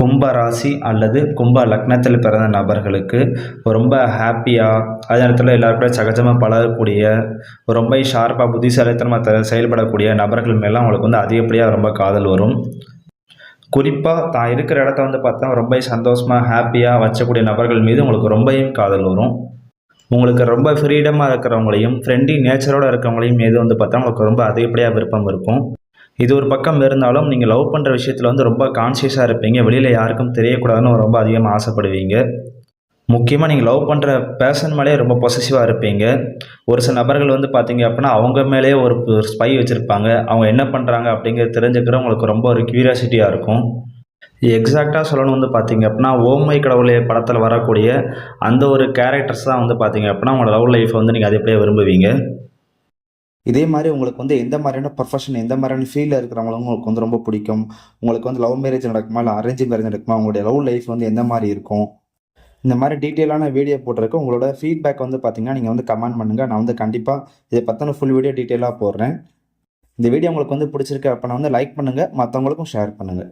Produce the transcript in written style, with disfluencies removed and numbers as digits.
கும்ப ராசி அல்லது கும்ப லக்னத்தில் பிறந்த நபர்களுக்கு ரொம்ப ஹாப்பியாக, அதே நேரத்தில் எல்லாருக்கூட சகஜமாக பழகக்கூடிய, ரொம்ப ஷார்ப்பாக புத்திசாலித்தனமாக செயல்படக்கூடிய நபர்கள் மேலாம் அவங்களுக்கு அதிகப்படியாக ரொம்ப காதல் வரும். குறிப்பாக தான் இருக்கிற இடத்த பார்த்தா ரொம்ப சந்தோஷமாக ஹாப்பியாக வச்சக்கூடிய நபர்கள் மீது உங்களுக்கு ரொம்பவும் காதல் வரும். உங்களுக்கு ரொம்ப ஃப்ரீடமாக இருக்கிறவங்களையும், ஃப்ரெண்ட்லி நேச்சரோடு இருக்கிறவங்களையும் மீது பார்த்தா உங்களுக்கு ரொம்ப அதிகப்படியாக விருப்பம் இருக்கும். இது ஒரு பக்கம் இருந்தாலும், நீங்கள் லவ் பண்ணுற விஷயத்தில் ரொம்ப கான்ஷியஸாக இருப்பீங்க. வெளியில் யாருக்கும் தெரியக்கூடாதுன்னு ரொம்ப அதிகமாக ஆசைப்படுவீங்க. முக்கியமாக நீங்கள் லவ் பண்ணுற பேர்சன் மேலேயே ரொம்ப பொசசிவாக இருப்பீங்க. ஒரு சில நபர்கள் பார்த்தீங்க அப்படின்னா, அவங்க மேலேயே ஒரு ஸ்பை வச்சுருப்பாங்க. அவங்க என்ன பண்ணுறாங்க அப்படிங்கிறது தெரிஞ்சுக்கிற உங்களுக்கு ரொம்ப ஒரு க்யூரியாசிட்டியாக இருக்கும். எக்ஸாக்டாக சொல்லணும் பார்த்தீங்க அப்படின்னா, ஓமை கடவுளே படத்தில் வரக்கூடிய அந்த ஒரு கேரக்டர்ஸ் தான் பார்த்தீங்க அப்படின்னா, உங்களோட லவ் லைஃப்பை நீங்கள் அதிகப்படியாக விரும்புவீங்க. இதே மாதிரி உங்களுக்கு எந்த மாதிரியான ப்ரொஃபஷன், எந்த மாதிரியான ஃபீல்டில் இருக்கிறவங்களும் உங்களுக்கு ரொம்ப பிடிக்கும். உங்களுக்கு லவ் மேரேஜ் நடக்குமா, இல்லை அரேஞ்ச் மேரேஜ் நடக்குமா, உங்களுடைய லவ் லைஃப் எந்த மாதிரி இருக்கும், இந்த மாதிரி டீட்டெயிலான வீடியோ போட்டிருக்க உங்களோட ஃபீட்பேக் பார்த்தீங்கன்னா நீங்கள் கமெண்ட் பண்ணுங்கள். நான் கண்டிப்பாக இதை பற்றின ஃபுல் வீடியோ டீட்டெயிலாக போடுறேன். இந்த வீடியோ உங்களுக்கு பிடிச்சிருக்கு அப்படின்னா லைக் பண்ணுங்கள், மற்றவங்களுக்கும் ஷேர் பண்ணுங்கள்.